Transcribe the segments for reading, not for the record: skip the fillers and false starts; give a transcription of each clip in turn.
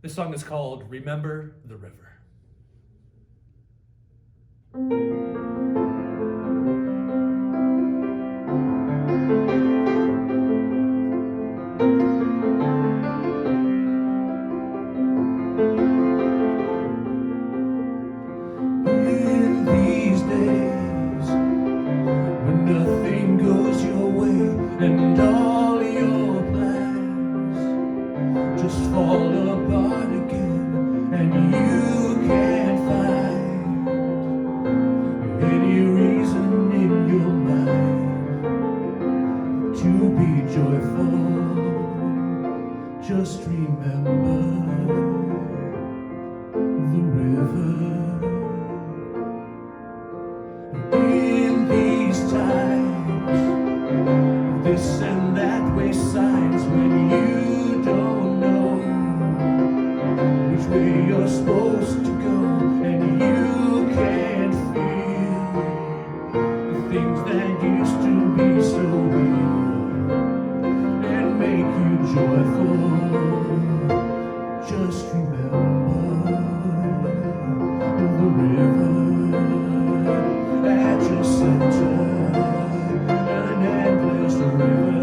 This song is called Remember the River. In these days, when nothing goes your way and all your plans just fall apart again, and you can't find any reason in your mind to be joyful, just remember the river. In these times, this and that way signs when you don't know which way you're supposed to go, and you can't feel the things that used to be so real and make you joyful. Just remember the river at your center, an endless river.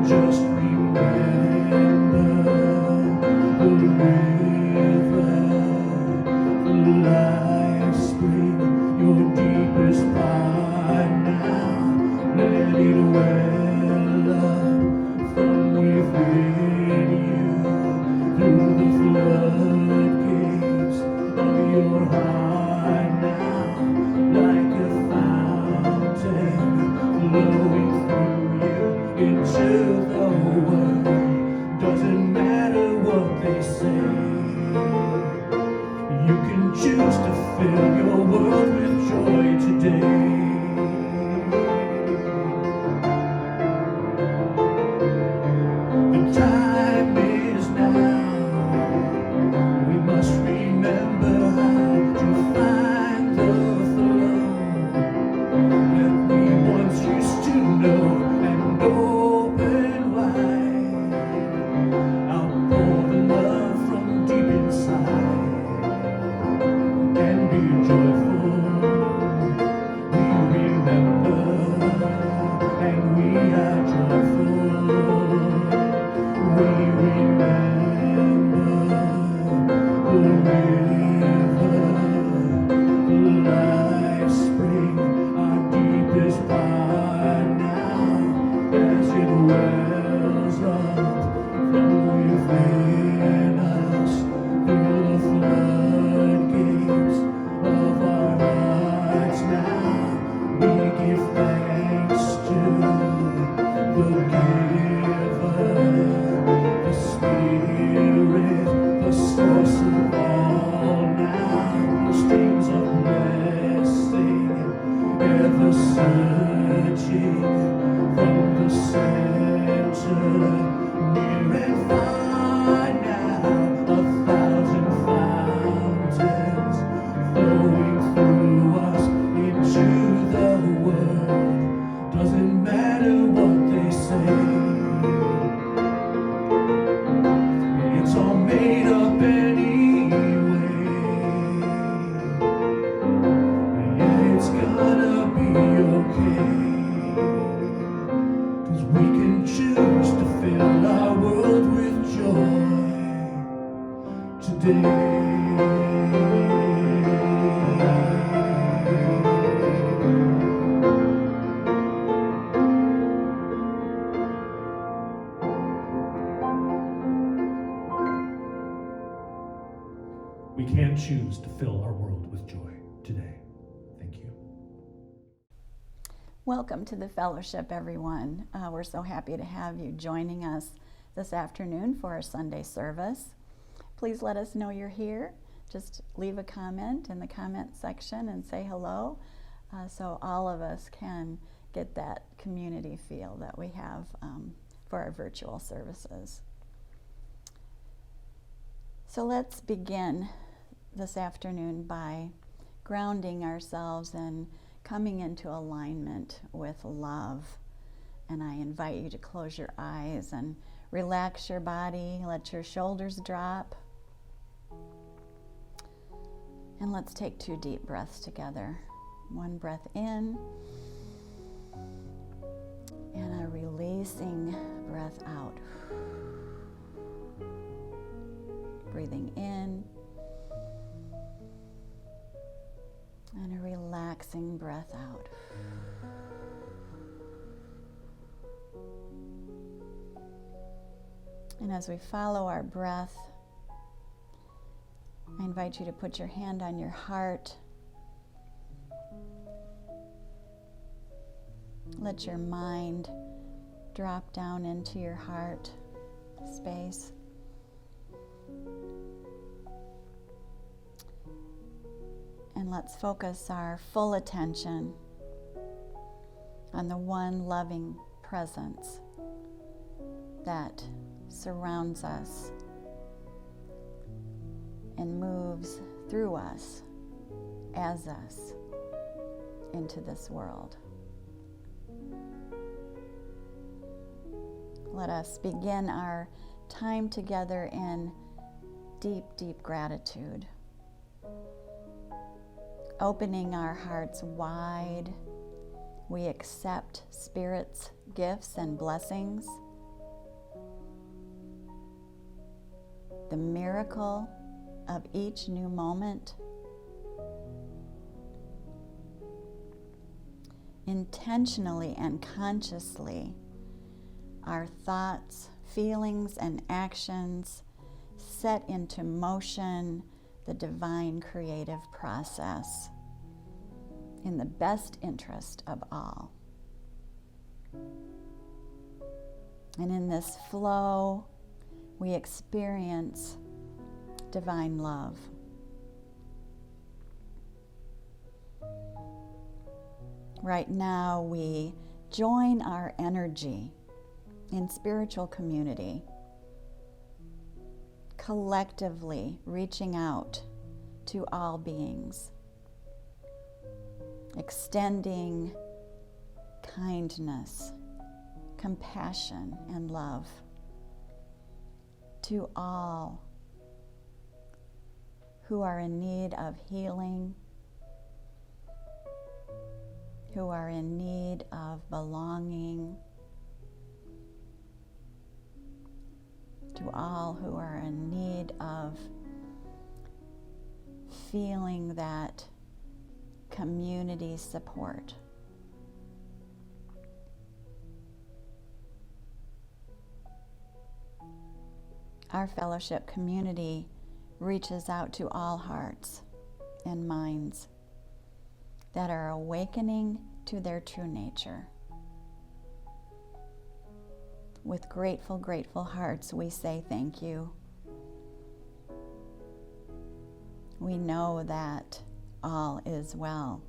Just remember the river, the life spring, your deepest part now. Let it well up from within you through the floodgates of your heart now, like a fountain flowing through you into the world. Doesn't matter what they say, you can choose to fill your world with joy today. The time is now. We must remember how to find the flow that we once used to know, and open wide. I'll pour the love from deep inside and be joyful. We remember and we are joyful. We remember the river, the life spring, our deepest part now, as it wells up from within us through the floodgates of our hearts now. We give thanks to the giver, the Spirit, the source of all now, the streams of blessing, ever searching from the center, near and far now, 1,000 fountains flowing through us into the world. Doesn't matter what they say, it's all made up anyway. Yeah, it's gonna be okay, 'cause we can choose to fill our world with joy today. We can choose to fill our world with joy today. Thank you. Welcome to the fellowship, everyone. We're so happy to have you joining us this afternoon for our Sunday service. Please let us know you're here. Just leave a comment in the comment section and say hello, so all of us can get that community feel that we have for our virtual services. So let's begin this afternoon by grounding ourselves and coming into alignment with love. And I invite you to close your eyes and relax your body, let your shoulders drop. And let's take 2 deep breaths together. 1 breath in, and a releasing breath out. Breathing in, and a relaxing breath out. And as we follow our breath, I invite you to put your hand on your heart. Let your mind drop down into your heart space. And let's focus our full attention on the one loving presence that surrounds us and moves through us, as us, into this world. Let us begin our time together in deep, deep gratitude. Opening our hearts wide, we accept Spirit's gifts and blessings. The miracle of each new moment. Intentionally and consciously, our thoughts, feelings, and actions set into motion the divine creative process in the best interest of all. And in this flow, we experience divine love. Right now, we join our energy in spiritual community, collectively reaching out to all beings, extending kindness, compassion, and love to all who are in need of healing, who are in need of belonging, to all who are in need of feeling that community support. Our fellowship community reaches out to all hearts and minds that are awakening to their true nature. With grateful, grateful hearts, we say thank you. We know that all is well.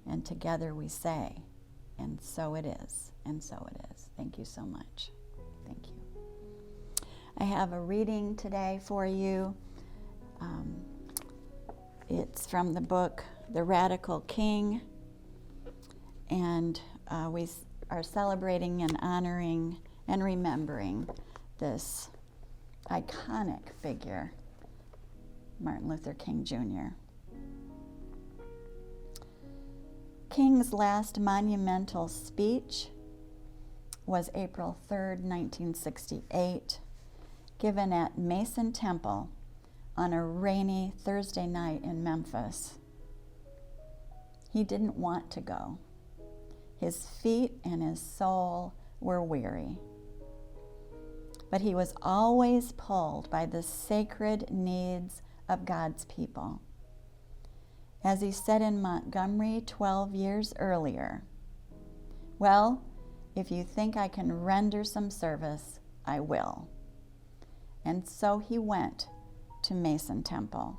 And together we say, and so it is, and so it is. Thank you so much. Thank you. I have a reading today for you. It's from the book, The Radical King. And we are celebrating and honoring and remembering this iconic figure, Martin Luther King Jr. King's last monumental speech was April 3rd, 1968, given at Mason Temple on a rainy Thursday night in Memphis. He didn't want to go. His feet and his soul were weary. But he was always pulled by the sacred needs of God's people. As he said in Montgomery 12 years earlier, "Well, if you think I can render some service, I will." And so he went to Mason Temple.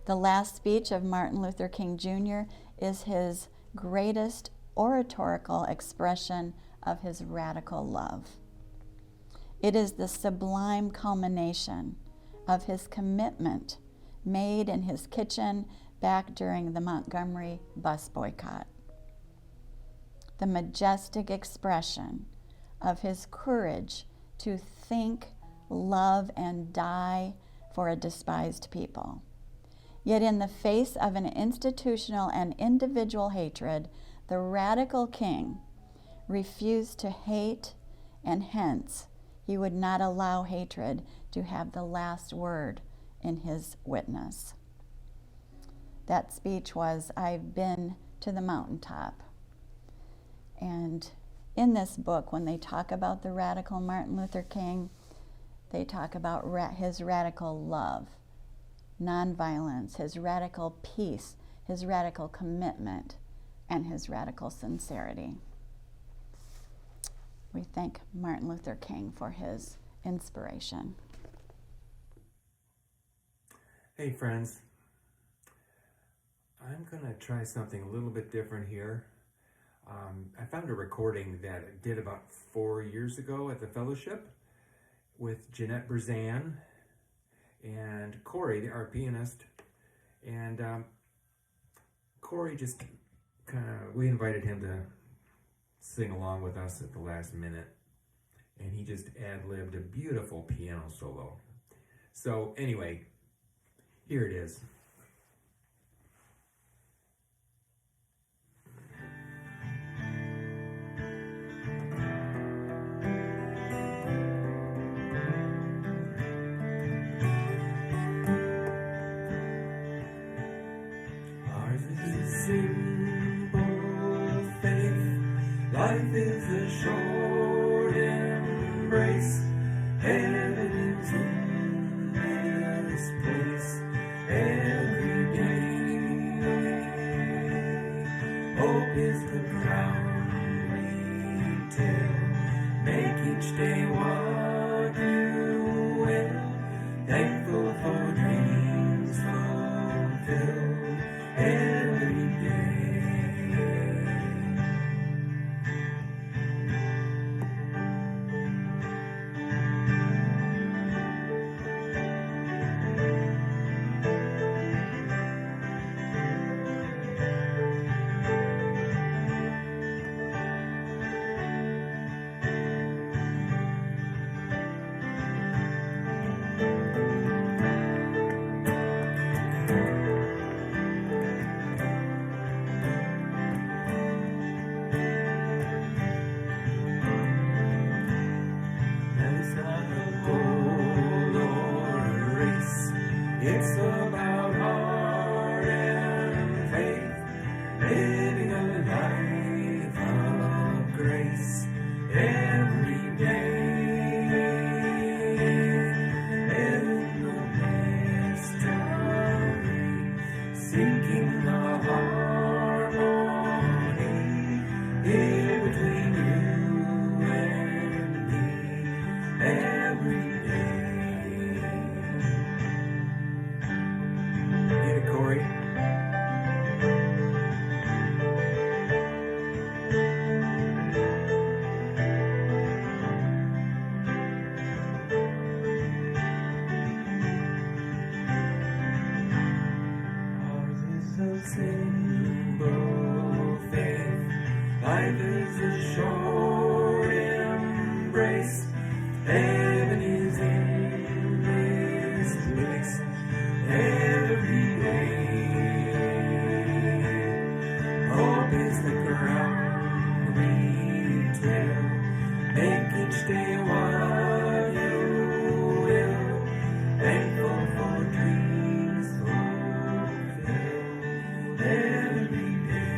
The last speech of Martin Luther King Jr. is his greatest oratorical expression of his radical love. It is the sublime culmination of his commitment made in his kitchen back during the Montgomery bus boycott. The majestic expression of his courage to think, love, and die for a despised people. Yet in the face of an institutional and individual hatred, the radical king refused to hate, and hence he would not allow hatred to have the last word in his witness. That speech was, "I've been to the mountaintop." And in this book, when they talk about the radical Martin Luther King, they talk about his radical love, nonviolence, his radical peace, his radical commitment, and his radical sincerity. We thank Martin Luther King for his inspiration. Hey friends, I'm going to try something a little bit different here. I found a recording that I did about 4 years ago at the fellowship with Jeanette Brzan and Corey, our pianist. And Corey just we invited him to sing along with us at the last minute. And he just ad-libbed a beautiful piano solo. So anyway, here it is. Life is a short embrace. Heaven is in this place every day. Hope is the crown we tell. Make each day what you will. Thankful for dreams fulfilled every day. It's about heart and faith, living a life of grace every day. In the mystery, seeking the harmony here between you and me every day. Corey. Ours is a simple faith. Life is a short embrace. Heaven is in this place every day. Hope is the ground we tell. Make each day what you will. Thankful for dreams fulfilled every day.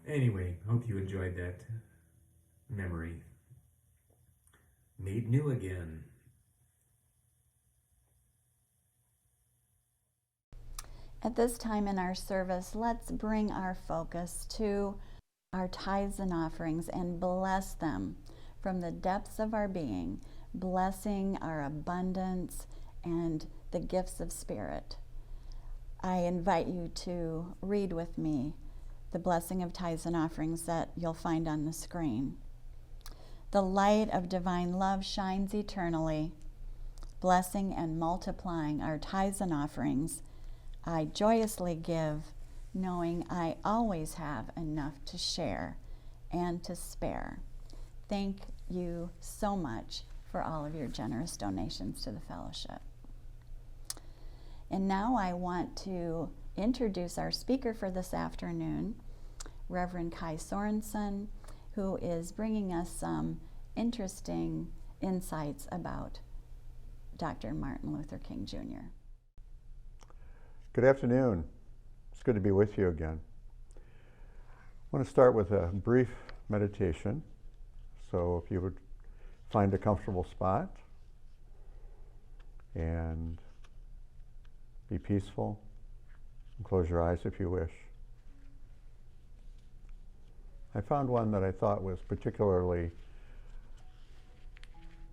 Anyway, hope you enjoyed that memory. Made new again. At this time in our service, let's bring our focus to our tithes and offerings and bless them from the depths of our being, blessing our abundance and the gifts of spirit. I invite you to read with me the blessing of tithes and offerings that you'll find on the screen. The light of divine love shines eternally, blessing and multiplying our tithes and offerings. I joyously give, knowing I always have enough to share and to spare. Thank you so much for all of your generous donations to the fellowship. And now I want to introduce our speaker for this afternoon, Reverend Kai Sorensen, who is bringing us some interesting insights about Dr. Martin Luther King Jr. Good afternoon. It's good to be with you again. I want to start with a brief meditation. So if you would find a comfortable spot and be peaceful and close your eyes if you wish. I found one that I thought was particularly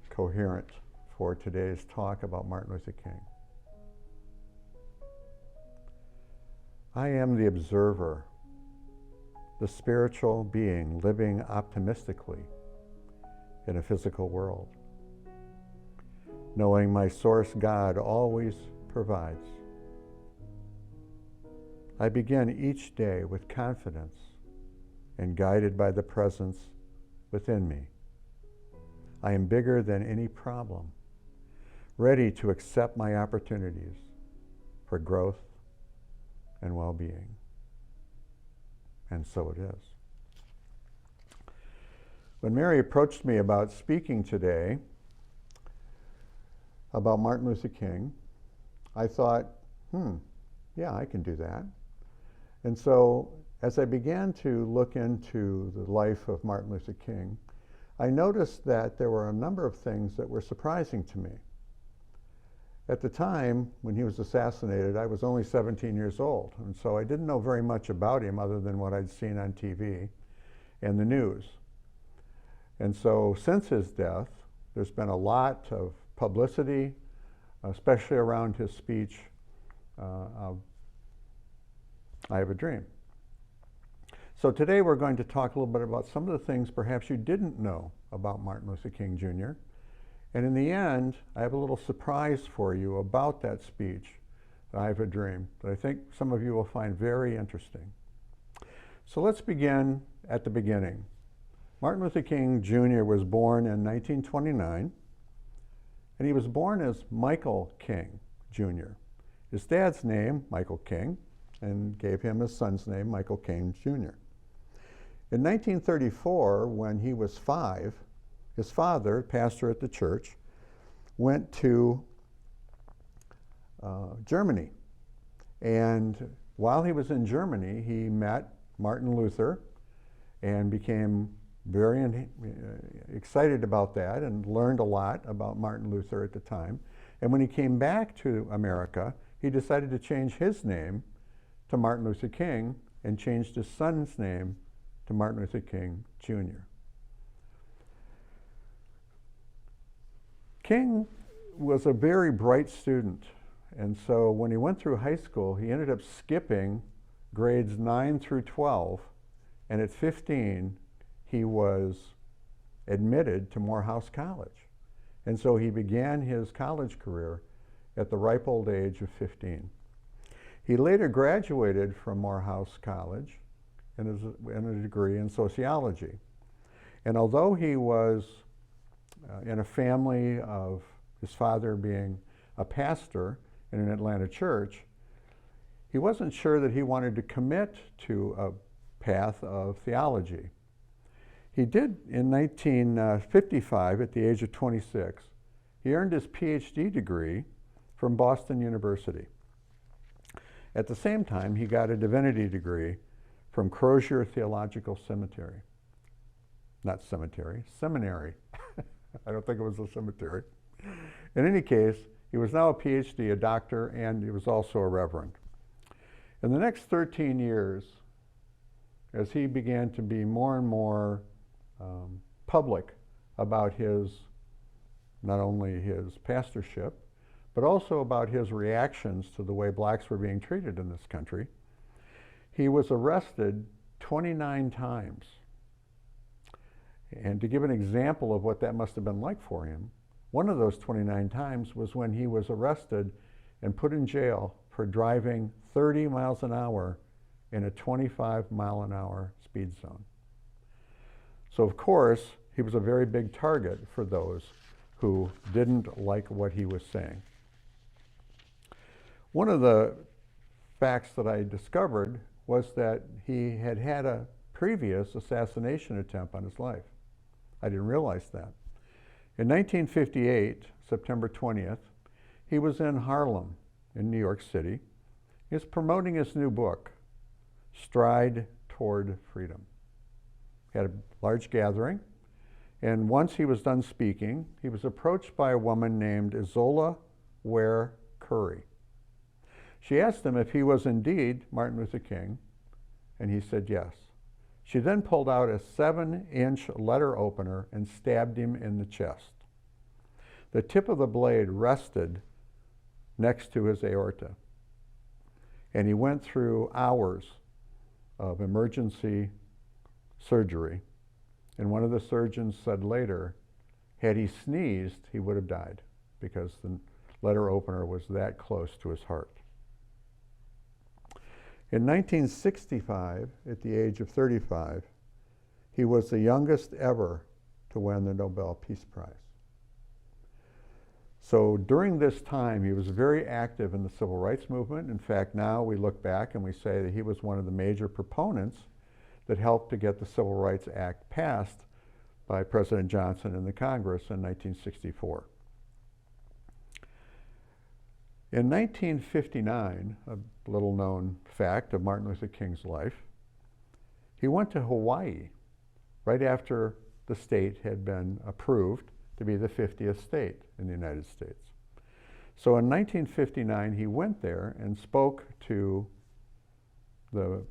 coherent for today's talk about Martin Luther King. I am the observer, the spiritual being living optimistically in a physical world, knowing my source God always provides. I begin each day with confidence and guided by the presence within me. I am bigger than any problem, ready to accept my opportunities for growth and well-being. And so it is. When Mary approached me about speaking today about Martin Luther King, I thought, yeah, I can do that. And so as I began to look into the life of Martin Luther King, I noticed that there were a number of things that were surprising to me. At the time when he was assassinated, I was only 17 years old, and so I didn't know very much about him other than what I'd seen on TV and the news. And so since his death, there's been a lot of publicity, especially around his speech, I Have a Dream. So today we're going to talk a little bit about some of the things perhaps you didn't know about Martin Luther King Jr. And in the end, I have a little surprise for you about that speech, I Have a Dream, that I think some of you will find very interesting. So let's begin at the beginning. Martin Luther King Jr. was born in 1929, and he was born as Michael King Jr. His dad's name, Michael King, and gave him his son's name, Michael King Jr. In 1934, when he was 5, his father, pastor at the church, went to Germany. And while he was in Germany, he met Martin Luther and became very excited about that and learned a lot about Martin Luther at the time. And when he came back to America, he decided to change his name to Martin Luther King and changed his son's name to Martin Luther King Jr. King was a very bright student, and so when he went through high school, he ended up skipping grades 9 through 12, and at 15, he was admitted to Morehouse College. And so he began his college career at the ripe old age of 15. He later graduated from Morehouse College in a degree in sociology. And although he was in a family of his father being a pastor in an Atlanta church, he wasn't sure that he wanted to commit to a path of theology. He did in 1955, at the age of 26, he earned his PhD degree from Boston University. At the same time, he got a divinity degree from Crozier Theological Seminary. Not cemetery, seminary. I don't think it was a cemetery. In any case, he was now a PhD, a doctor, and he was also a reverend. In the next 13 years, as he began to be more and more public about not only his pastorship, but also about his reactions to the way blacks were being treated in this country, he was arrested 29 times. And to give an example of what that must have been like for him, one of those 29 times was when he was arrested and put in jail for driving 30 miles an hour in a 25-mile-an-hour speed zone. So of course, he was a very big target for those who didn't like what he was saying. One of the facts that I discovered was that he had had a previous assassination attempt on his life. I didn't realize that. In 1958, September 20th, he was in Harlem in New York City. He was promoting his new book, Stride Toward Freedom. He had a large gathering, and once he was done speaking, he was approached by a woman named Izola Ware Curry. She asked him if he was indeed Martin Luther King, and he said yes. She then pulled out a 7-inch letter opener and stabbed him in the chest. The tip of the blade rested next to his aorta, and he went through hours of emergency surgery. And one of the surgeons said later, had he sneezed, he would have died because the letter opener was that close to his heart. In 1965, at the age of 35, he was the youngest ever to win the Nobel Peace Prize. So during this time, he was very active in the civil rights movement. In fact, now we look back and we say that he was one of the major proponents that helped to get the Civil Rights Act passed by President Johnson in the Congress in 1964. In 1959, a little known fact of Martin Luther King's life, he went to Hawaii right after the state had been approved to be the 50th state in the United States. So in 1959, he went there and spoke to the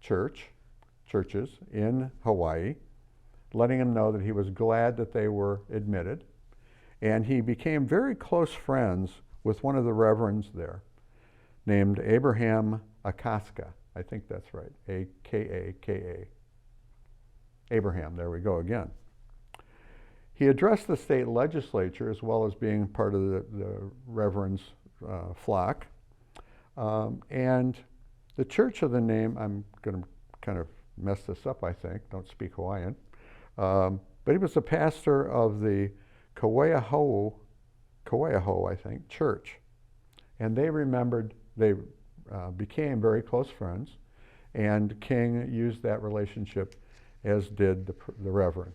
churches in Hawaii, letting them know that he was glad that they were admitted. And he became very close friends with one of the reverends there named Abraham Akaska. I think that's right, A-K-A-K-A. Abraham, there we go again. He addressed the state legislature as well as being part of the reverend's flock. And the church of the name, I'm going to kind of mess this up, I think, don't speak Hawaiian, but he was the pastor of the Kauaiahou, I think, church. And they became very close friends, and King used that relationship, as did the Reverend.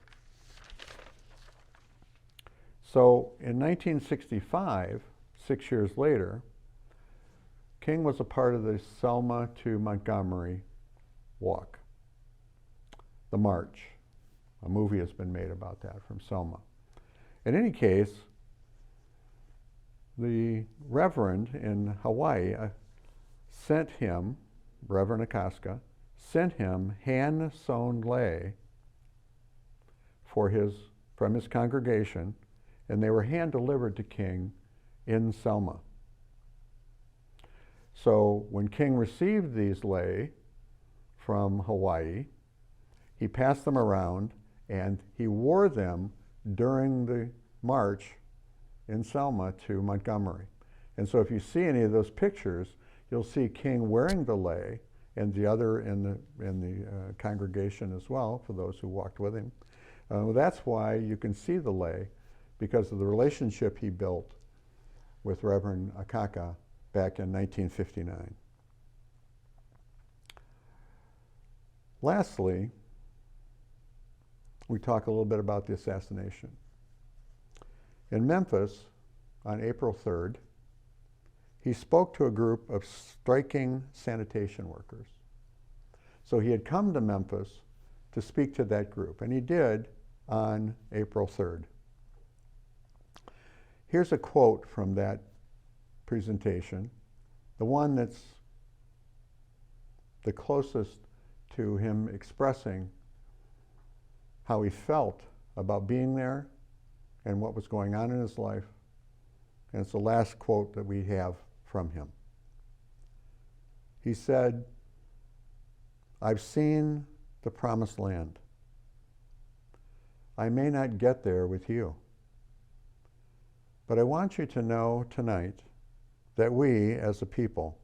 So in 1965, 6 years later, King was a part of the Selma to Montgomery walk, the march. A movie has been made about that from Selma. In any case, the Reverend in Hawaii sent him, Reverend Akaska, sent him hand-sewn lei from his congregation, and they were hand-delivered to King in Selma. So when King received these lei from Hawaii, he passed them around, and he wore them during the march in Selma to Montgomery. And so if you see any of those pictures, you'll see King wearing the lei, and the other in the congregation as well, for those who walked with him. That's why you can see the lei, because of the relationship he built with Reverend Akaka back in 1959. Lastly, we talk a little bit about the assassination. In Memphis, on April 3rd, he spoke to a group of striking sanitation workers. So he had come to Memphis to speak to that group, and he did on April 3rd. Here's a quote from that presentation, the one that's the closest to him expressing how he felt about being there and what was going on in his life. And it's the last quote that we have from him. He said, "I've seen the promised land. I may not get there with you, but I want you to know tonight that we, as a people,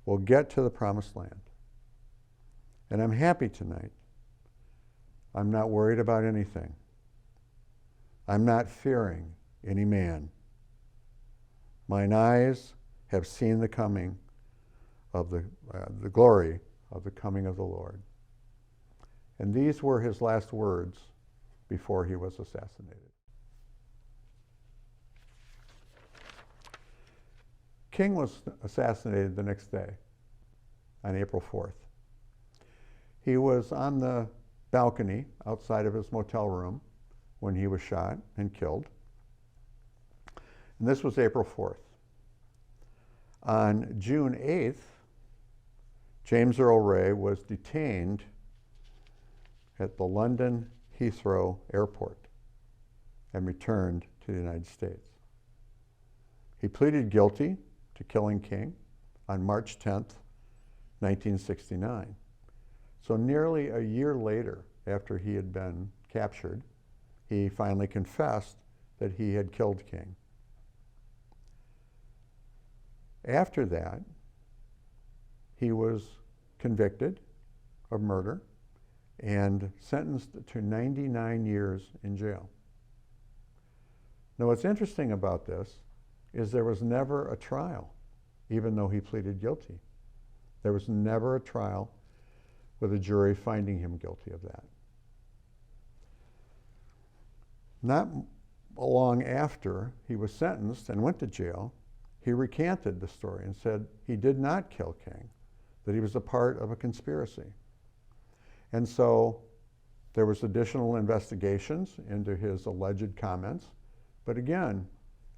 will get to the promised land. And I'm happy tonight. I'm not worried about anything. I'm not fearing any man. Mine eyes have seen the coming of the glory of the coming of the Lord." And these were his last words before he was assassinated. King was assassinated the next day, on April 4th. He was on the balcony outside of his motel room when he was shot and killed. And this was April 4th. On June 8th, James Earl Ray was detained at the London Heathrow Airport and returned to the United States. He pleaded guilty to killing King on March 10th, 1969. So nearly a year later, after he had been captured, he finally confessed that he had killed King. After that, he was convicted of murder and sentenced to 99 years in jail. Now, what's interesting about this is there was never a trial, even though he pleaded guilty. There was never a trial with a jury finding him guilty of that. Not long after he was sentenced and went to jail, he recanted the story and said he did not kill King, that he was a part of a conspiracy. And so there was additional investigations into his alleged comments, but again,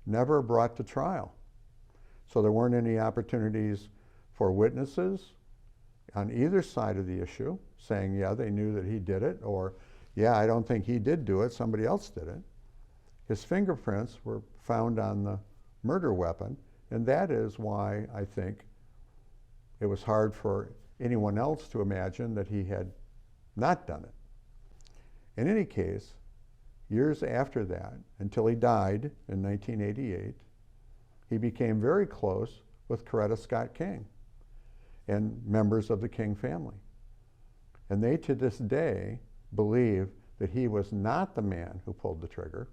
never brought to trial. So there weren't any opportunities for witnesses on either side of the issue saying, yeah, they knew that he did it, or yeah, I don't think he did do it, somebody else did it. His fingerprints were found on the murder weapon, and that is why I think it was hard for anyone else to imagine that he had not done it. In any case, years after that, until he died in 1988, he became very close with Coretta Scott King and members of the King family. And they, to this day, believe that he was not the man who pulled the trigger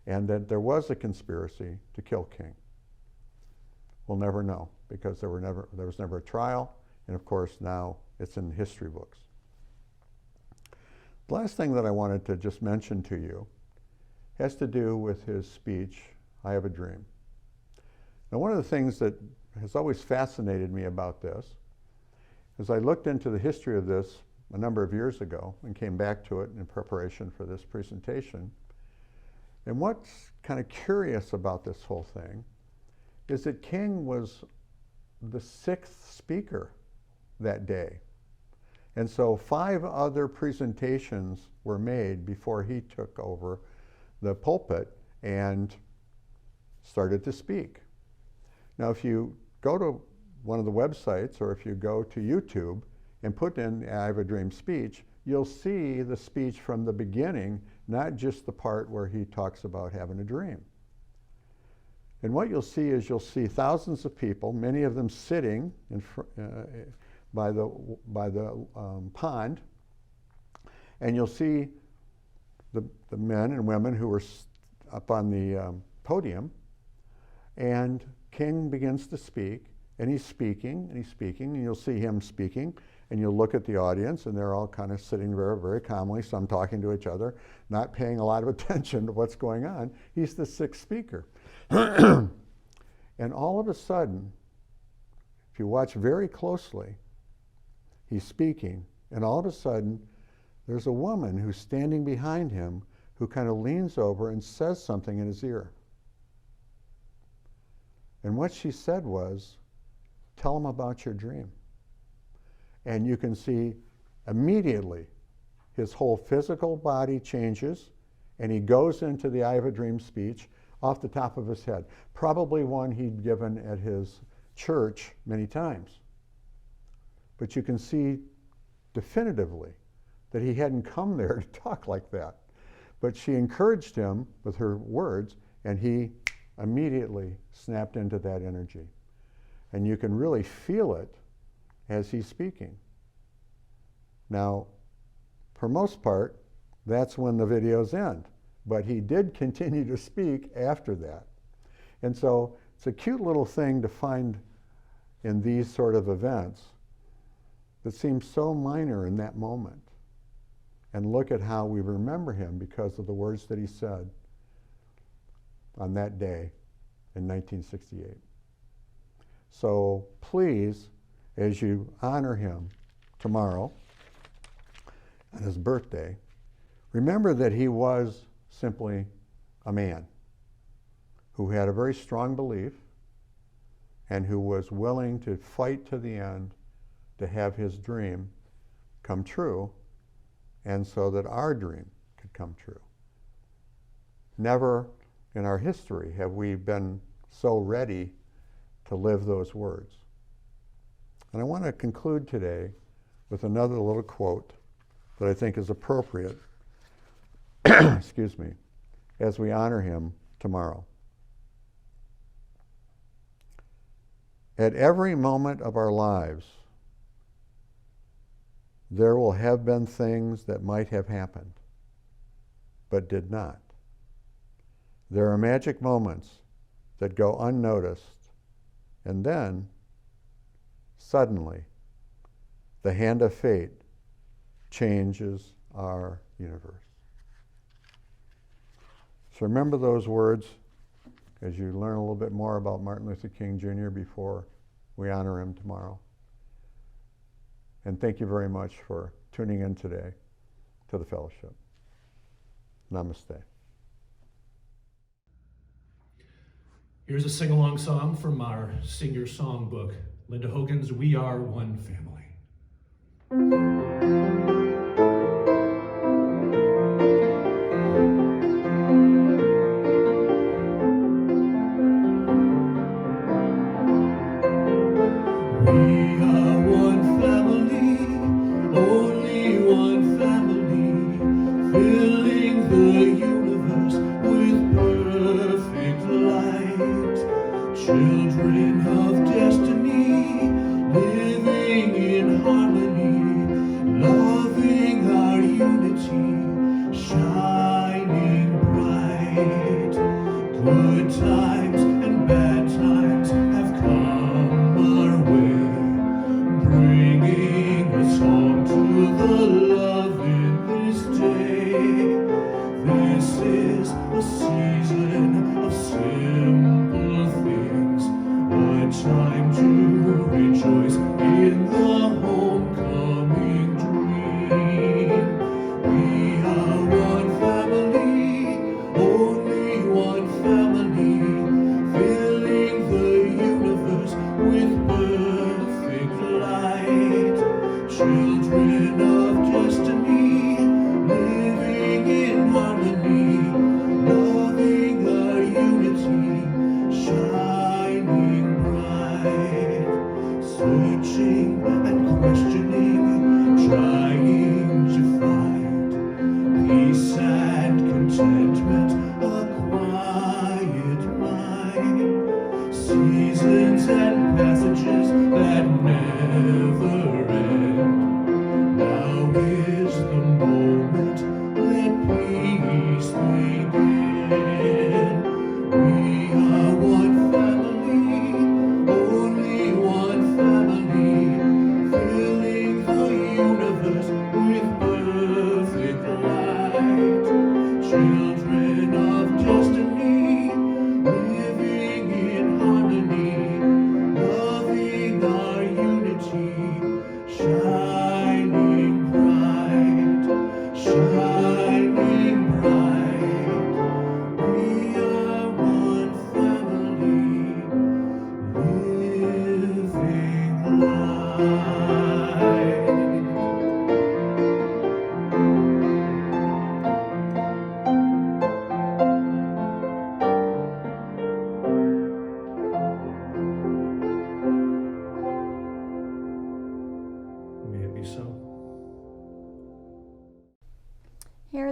and that there was a conspiracy to kill King. We'll never know, because there was never a trial, and of course now it's in history books. The last thing that I wanted to just mention to you has to do with his speech, "I Have a Dream." Now, one of the things that has always fascinated me about this is I looked into the history of this a number of years ago and came back to it in preparation for this presentation. And what's kind of curious about this whole thing is that King was the 6th speaker that day. And so 5 other presentations were made before he took over the pulpit and started to speak. Now, if you go to one of the websites, or if you go to YouTube and put in "I Have a Dream" speech, you'll see the speech from the beginning, not just the part where he talks about having a dream. And what you'll see is you'll see thousands of people, many of them sitting by the pond, and you'll see the men and women who were up on the podium, and King begins to speak, and he's speaking, and he's speaking, and you'll see him speaking, and you'll look at the audience, and they're all kind of sitting very, very calmly, some talking to each other, not paying a lot of attention to what's going on. He's the 6th speaker. And all of a sudden, if you watch very closely, he's speaking, and all of a sudden, there's a woman who's standing behind him who kind of leans over and says something in his ear. And what she said was, "Tell him about your dream." and you can see immediately his whole physical body changes, and he goes into the I Have a Dream speech off the top of his head, probably one he'd given at his church many times. But you can see definitively that he hadn't come there to talk like that. But she encouraged him with her words, and he immediately snapped into that energy. And you can really feel it as he's speaking. Now, for most part, that's when the videos end. But he did continue to speak after that. And so it's a cute little thing to find in these sort of events that seems so minor in that moment. And look at how we remember him because of the words that he said on that day in 1968. So please, as you honor him tomorrow on his birthday, remember that he was simply a man who had a very strong belief and who was willing to fight to the end to have his dream come true, and so that our dream could come true. Never in our history have we been so ready to live those words. And I want to conclude today with another little quote that I think is appropriate, excuse me, as we honor him tomorrow. At every moment of our lives, there will have been things that might have happened, but did not. There are magic moments that go unnoticed, and then, suddenly, the hand of fate changes our universe. So remember those words as you learn a little bit more about Martin Luther King Jr. before we honor him tomorrow. And thank you very much for tuning in today to the fellowship. Namaste. Here's a sing-along song from our Sing Your Song book, Linda Hogan's We Are One Family. We are one family, only one family, filling the universe with perfect light. Children of destiny, living in harmony, loving our unity, shining bright. Good times and bad times have come our way, bringing us home to the love in this day. This is a season of simple things, a time to rejoice in the homecoming dream. We are one family, only one family,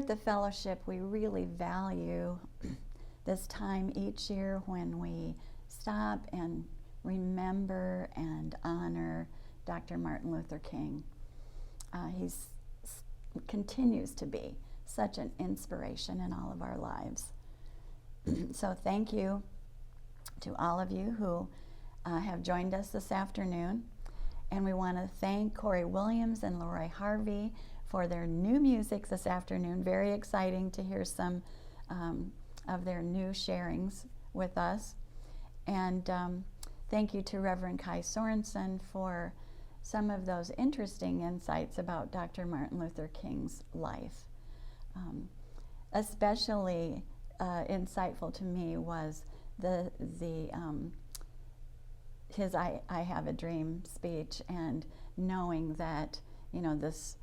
at the fellowship, we really value this time each year when we stop and remember and honor Dr. Martin Luther King. He continues to be such an inspiration in all of our lives. So thank you to all of you who have joined us this afternoon. And we want to thank Corey Williams and Leroy Harvey for their new music this afternoon. Very exciting to hear some of their new sharings with us. And thank you to Reverend Kai Sorensen for some of those interesting insights about Dr. Martin Luther King's life. Especially insightful to me was his I Have a Dream speech, and knowing that, you know, this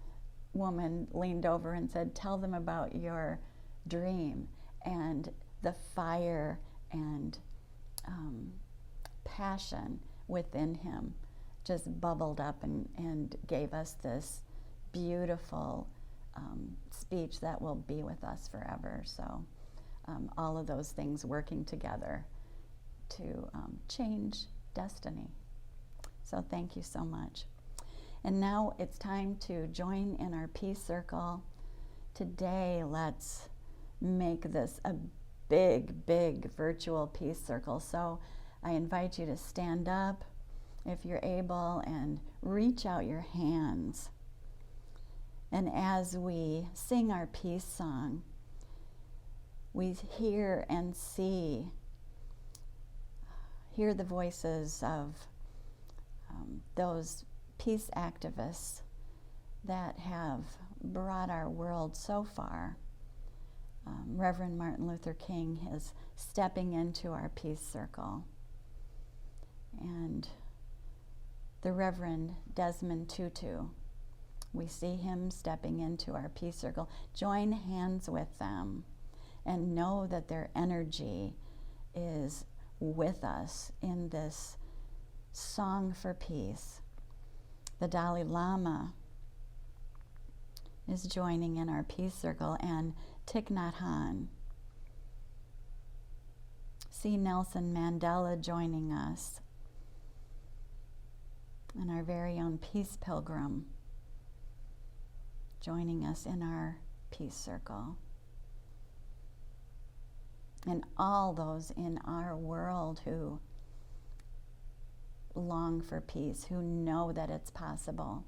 woman leaned over and said, tell them about your dream, and the fire and passion within him just bubbled up and gave us this beautiful speech that will be with us forever. So all of those things working together to change destiny. So thank you so much. And now it's time to join in our peace circle. Today, let's make this a big, big virtual peace circle. So I invite you to stand up if you're able and reach out your hands. And as we sing our peace song, we hear and hear the voices of those peace activists that have brought our world so far. Reverend Martin Luther King is stepping into our peace circle. And the Reverend Desmond Tutu, we see him stepping into our peace circle. Join hands with them and know that their energy is with us in this song for peace. The Dalai Lama is joining in our peace circle, and Thich Nhat Hanh. See Nelson Mandela joining us, and our very own peace pilgrim joining us in our peace circle. And all those in our world who long for peace, who know that it's possible.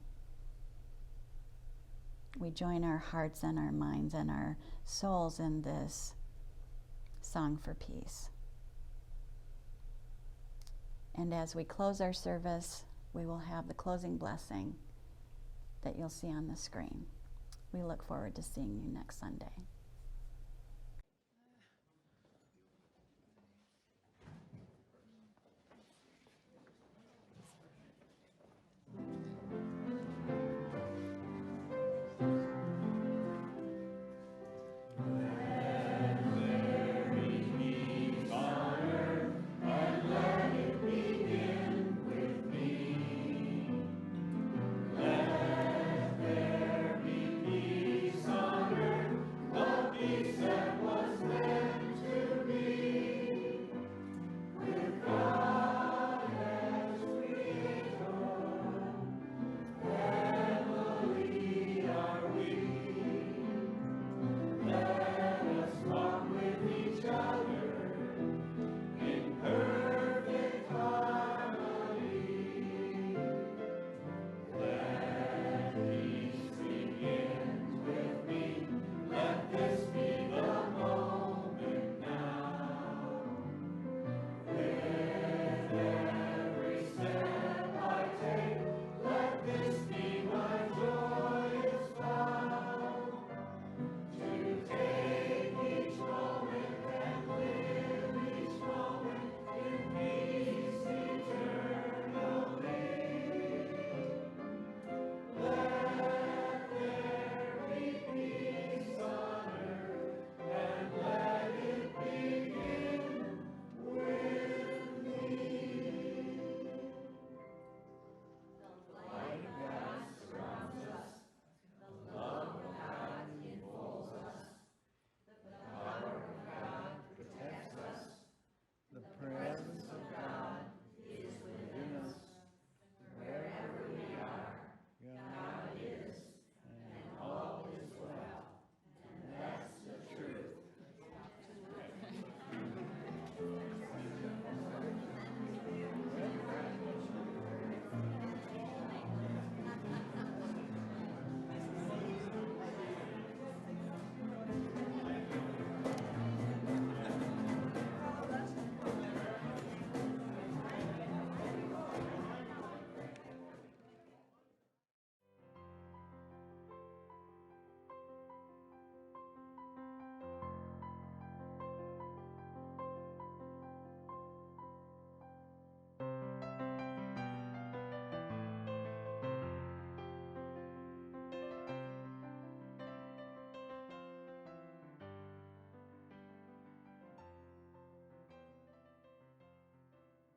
We join our hearts and our minds and our souls in this song for peace. And as we close our service, we will have the closing blessing that you'll see on the screen. We look forward to seeing you next Sunday.